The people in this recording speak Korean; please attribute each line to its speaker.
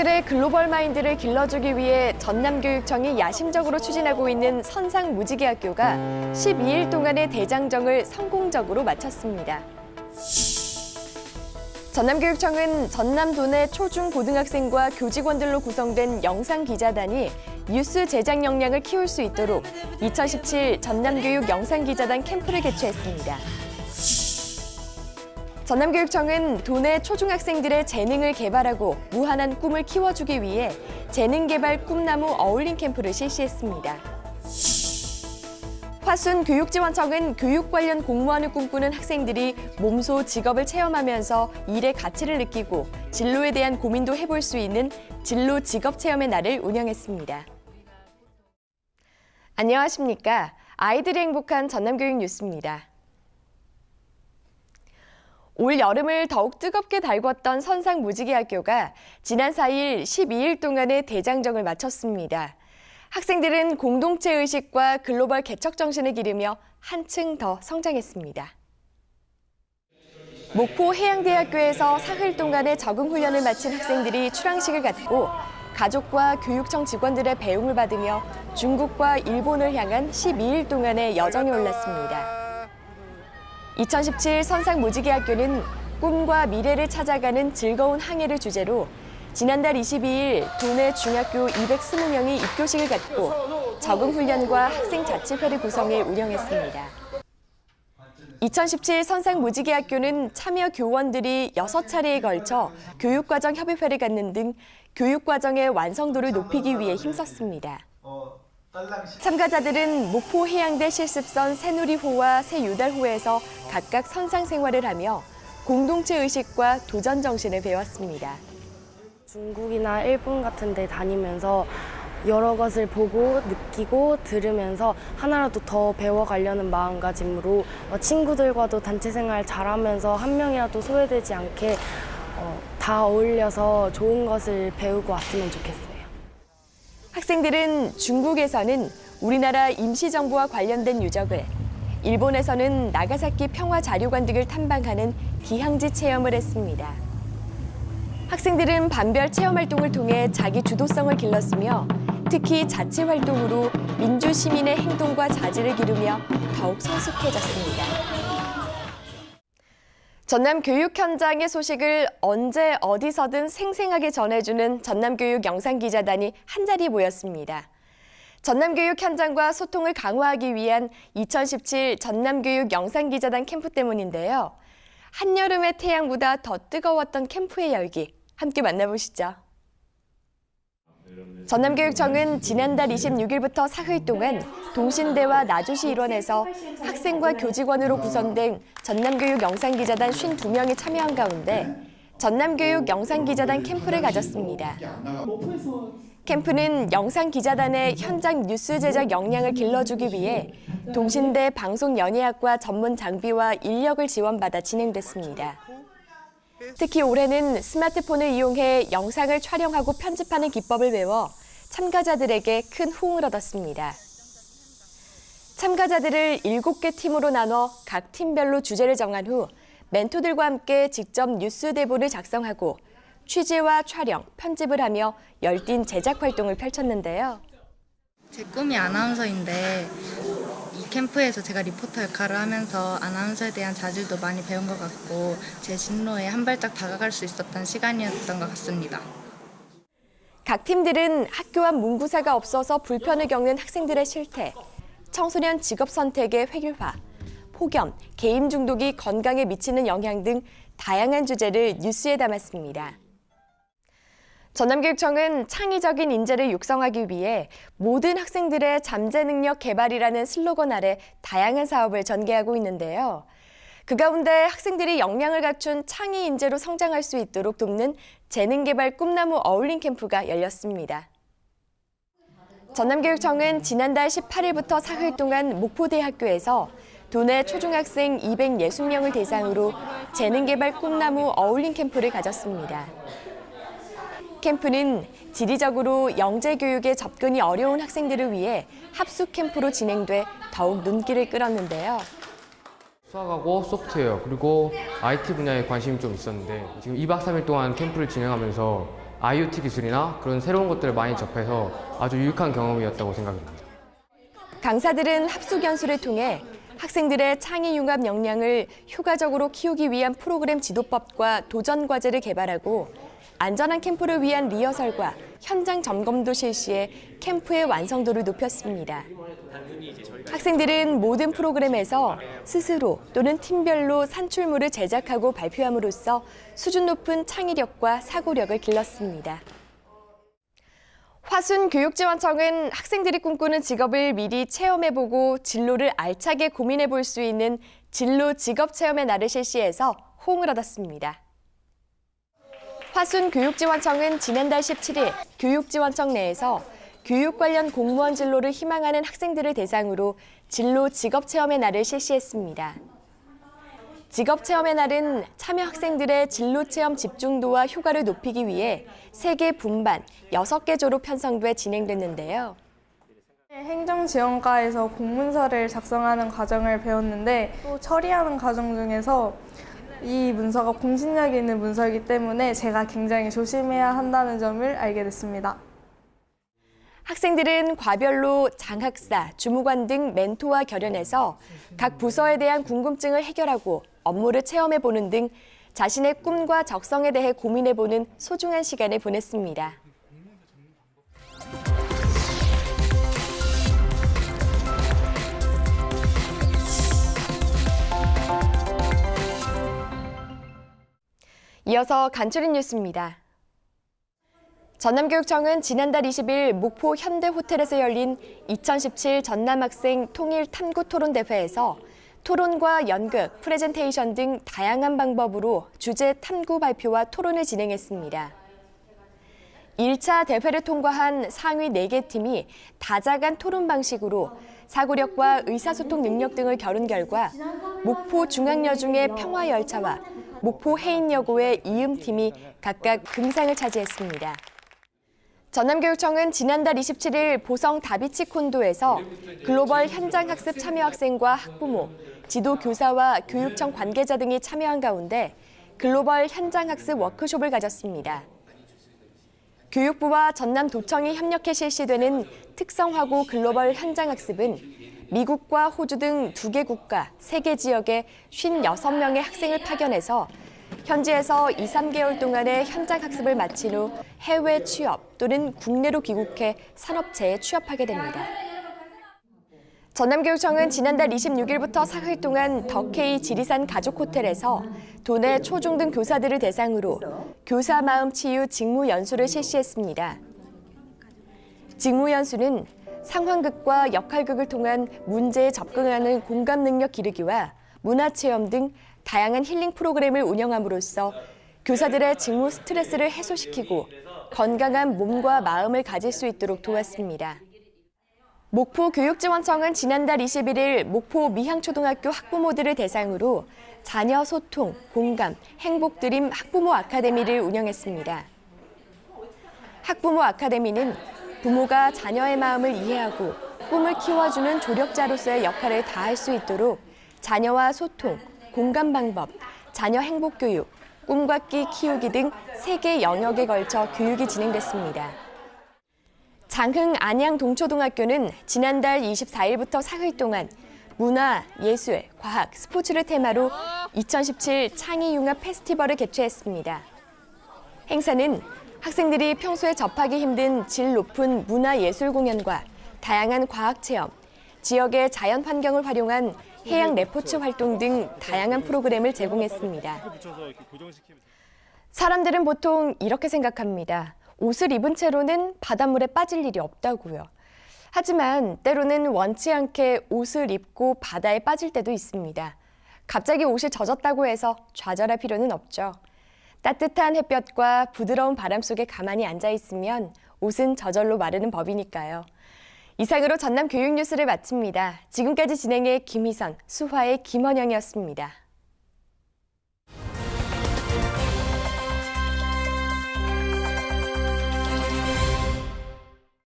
Speaker 1: 학생들의 글로벌 마인드를 길러주기 위해 전남교육청이 야심적으로 추진하고 있는 선상무지개학교가 12일 동안의 대장정을 성공적으로 마쳤습니다. 전남교육청은 전남 도내 초중고등학생과 교직원들로 구성된 영상기자단이 뉴스 제작 역량을 키울 수 있도록 2017 전남교육 영상기자단 캠프를 개최했습니다. 전남교육청은 도내 초중학생들의 재능을 개발하고 무한한 꿈을 키워주기 위해 재능개발 꿈나무 어울림 캠프를 실시했습니다. 화순교육지원청은 교육 관련 공무원을 꿈꾸는 학생들이 몸소 직업을 체험하면서 일의 가치를 느끼고 진로에 대한 고민도 해볼 수 있는 진로 직업 체험의 날을 운영했습니다. 안녕하십니까? 아이들이 행복한 전남교육 뉴스입니다. 올 여름을 더욱 뜨겁게 달궜던 선상무지개학교가 지난 4일 12일 동안의 대장정을 마쳤습니다. 학생들은 공동체 의식과 글로벌 개척 정신을 기르며 한층 더 성장했습니다. 목포 해양대학교에서 사흘 동안의 적응 훈련을 마친 학생들이 출항식을 갖고 가족과 교육청 직원들의 배웅을 받으며 중국과 일본을 향한 12일 동안의 여정에 올랐습니다. 2017 선상무지개학교는 꿈과 미래를 찾아가는 즐거운 항해를 주제로 지난달 22일 도내 중학교 220명이 입교식을 갖고 적응훈련과 학생자치회를 구성해 운영했습니다. 2017 선상무지개학교는 참여 교원들이 6차례에 걸쳐 교육과정 협의회를 갖는 등 교육과정의 완성도를 높이기 위해 힘썼습니다. 참가자들은 목포 해양대 실습선 새누리호와 새유달호에서 각각 선상 생활을 하며 공동체 의식과 도전 정신을 배웠습니다.
Speaker 2: 중국이나 일본 같은 데 다니면서 여러 것을 보고 느끼고 들으면서 하나라도 더 배워가려는 마음가짐으로 친구들과도 단체 생활 잘하면서 한 명이라도 소외되지 않게 다 어울려서 좋은 것을 배우고 왔으면 좋겠어요.
Speaker 1: 학생들은 중국에서는 우리나라 임시정부와 관련된 유적을, 일본에서는 나가사키 평화자료관 등을 탐방하는 기항지 체험을 했습니다. 학생들은 반별 체험활동을 통해 자기 주도성을 길렀으며 특히 자치활동으로 민주시민의 행동과 자질을 기르며 더욱 성숙해졌습니다. 전남 교육 현장의 소식을 언제 어디서든 생생하게 전해주는 전남교육 영상기자단이 한자리에 모였습니다. 전남교육 현장과 소통을 강화하기 위한 2017 전남교육 영상기자단 캠프 때문인데요. 한여름의 태양보다 더 뜨거웠던 캠프의 열기, 함께 만나보시죠. 전남교육청은 지난달 26일부터 사흘 동안 동신대와 나주시 일원에서 학생과 교직원으로 구성된 전남교육 영상기자단 52명이 참여한 가운데 전남교육 영상기자단 캠프를 가졌습니다. 캠프는 영상기자단의 현장 뉴스 제작 역량을 길러주기 위해 동신대 방송연예학과 전문 장비와 인력을 지원받아 진행됐습니다. 특히 올해는 스마트폰을 이용해 영상을 촬영하고 편집하는 기법을 배워 참가자들에게 큰 호응을 얻었습니다. 참가자들을 7개 팀으로 나눠 각 팀별로 주제를 정한 후 멘토들과 함께 직접 뉴스 대본을 작성하고 취재와 촬영, 편집을 하며 열띤 제작 활동을 펼쳤는데요.
Speaker 3: 제 꿈이 아나운서인데 이 캠프에서 제가 리포터 역할을 하면서 아나운서에 대한 자질도 많이 배운 것 같고 제 진로에 한 발짝 다가갈 수 있었던 시간이었던 것 같습니다.
Speaker 1: 각 팀들은 학교 앞 문구사가 없어서 불편을 겪는 학생들의 실태, 청소년 직업 선택의 획일화, 폭염, 게임 중독이 건강에 미치는 영향 등 다양한 주제를 뉴스에 담았습니다. 전남교육청은 창의적인 인재를 육성하기 위해 모든 학생들의 잠재 능력 개발이라는 슬로건 아래 다양한 사업을 전개하고 있는데요. 그 가운데 학생들이 역량을 갖춘 창의 인재로 성장할 수 있도록 돕는 재능개발 꿈나무 어울림 캠프가 열렸습니다. 전남교육청은 지난달 18일부터 사흘 동안 목포대학교에서 도내 초중학생 260명을 대상으로 재능개발 꿈나무 어울림 캠프를 가졌습니다. 캠프는 지리적으로 영재교육에 접근이 어려운 학생들을 위해 합숙 캠프로 진행돼 더욱 눈길을 끌었는데요.
Speaker 4: 수학하고 소프트웨어 그리고 IT 분야에 관심이 좀 있었는데 지금 2박 3일 동안 캠프를 진행하면서 IoT 기술이나 그런 새로운 것들을 많이 접해서 아주 유익한 경험이었다고 생각합니다.
Speaker 1: 강사들은 합숙 연수를 통해 학생들의 창의 융합 역량을 효과적으로 키우기 위한 프로그램 지도법과 도전 과제를 개발하고 안전한 캠프를 위한 리허설과 현장 점검도 실시해 캠프의 완성도를 높였습니다. 학생들은 모든 프로그램에서 스스로 또는 팀별로 산출물을 제작하고 발표함으로써 수준 높은 창의력과 사고력을 길렀습니다. 화순교육지원청은 학생들이 꿈꾸는 직업을 미리 체험해보고 진로를 알차게 고민해볼 수 있는 진로 직업체험의 날을 실시해서 호응을 얻었습니다. 화순교육지원청은 지난달 17일 교육지원청 내에서 교육 관련 공무원 진로를 희망하는 학생들을 대상으로 진로 직업체험의 날을 실시했습니다. 직업체험의 날은 참여 학생들의 진로체험 집중도와 효과를 높이기 위해 3개 분반, 6개 조로 편성돼 진행됐는데요.
Speaker 5: 행정지원과에서 공문서를 작성하는 과정을 배웠는데 또 처리하는 과정 중에서 이 문서가 공신력 있는 문서이기 때문에 제가 굉장히 조심해야 한다는 점을 알게 됐습니다.
Speaker 1: 학생들은 과별로 장학사, 주무관 등 멘토와 결연해서 각 부서에 대한 궁금증을 해결하고 업무를 체험해보는 등 자신의 꿈과 적성에 대해 고민해보는 소중한 시간을 보냈습니다. 이어서 간추린 뉴스입니다. 전남교육청은 지난달 20일 목포 현대호텔에서 열린 2017 전남학생 통일 탐구 토론 대회에서 토론과 연극, 프레젠테이션 등 다양한 방법으로 주제 탐구 발표와 토론을 진행했습니다. 1차 대회를 통과한 상위 4개 팀이 다자간 토론 방식으로 사고력과 의사소통 능력 등을 겨룬 결과 목포 중앙여중의 평화열차와 목포 해인여고의 이음팀이 각각 금상을 차지했습니다. 전남교육청은 지난달 27일 보성 다비치 콘도에서 글로벌 현장학습 참여 학생과 학부모, 지도교사와 교육청 관계자 등이 참여한 가운데 글로벌 현장학습 워크숍을 가졌습니다. 교육부와 전남도청이 협력해 실시되는 특성화고 글로벌 현장학습은 미국과 호주 등 2개 국가, 3개 지역에 56명의 학생을 파견해서 현지에서 2, 3개월 동안의 현장학습을 마친 후 해외 취업 또는 국내로 귀국해 산업체에 취업하게 됩니다. 전남교육청은 지난달 26일부터 사흘 동안 덕케이 지리산 가족호텔에서 도내 초중등 교사들을 대상으로 교사 마음 치유 직무 연수를 실시했습니다. 직무 연수는 상황극과 역할극을 통한 문제에 접근하는 공감 능력 기르기와 문화체험 등 다양한 힐링 프로그램을 운영함으로써 교사들의 직무 스트레스를 해소시키고 건강한 몸과 마음을 가질 수 있도록 도왔습니다. 목포교육지원청은 지난달 21일 목포 미향초등학교 학부모들을 대상으로 자녀 소통, 공감, 행복 드림 학부모 아카데미를 운영했습니다. 학부모 아카데미는 부모가 자녀의 마음을 이해하고 꿈을 키워주는 조력자로서의 역할을 다할 수 있도록 자녀와 소통, 공감 방법, 자녀 행복 교육, 꿈과 끼 키우기 등 3개 영역에 걸쳐 교육이 진행됐습니다. 장흥 안양 동초등학교는 지난달 24일부터 사흘 동안 문화, 예술, 과학, 스포츠를 테마로 2017 창의융합 페스티벌을 개최했습니다. 행사는 학생들이 평소에 접하기 힘든 질 높은 문화예술 공연과 다양한 과학체험, 지역의 자연 환경을 활용한 해양 레포츠 활동 등 다양한 프로그램을 제공했습니다. 사람들은 보통 이렇게 생각합니다. 옷을 입은 채로는 바닷물에 빠질 일이 없다고요. 하지만 때로는 원치 않게 옷을 입고 바다에 빠질 때도 있습니다. 갑자기 옷이 젖었다고 해서 좌절할 필요는 없죠. 따뜻한 햇볕과 부드러운 바람 속에 가만히 앉아 있으면 옷은 저절로 마르는 법이니까요. 이상으로 전남 교육 뉴스를 마칩니다. 지금까지 진행해 김희선, 수화의 김원영이었습니다.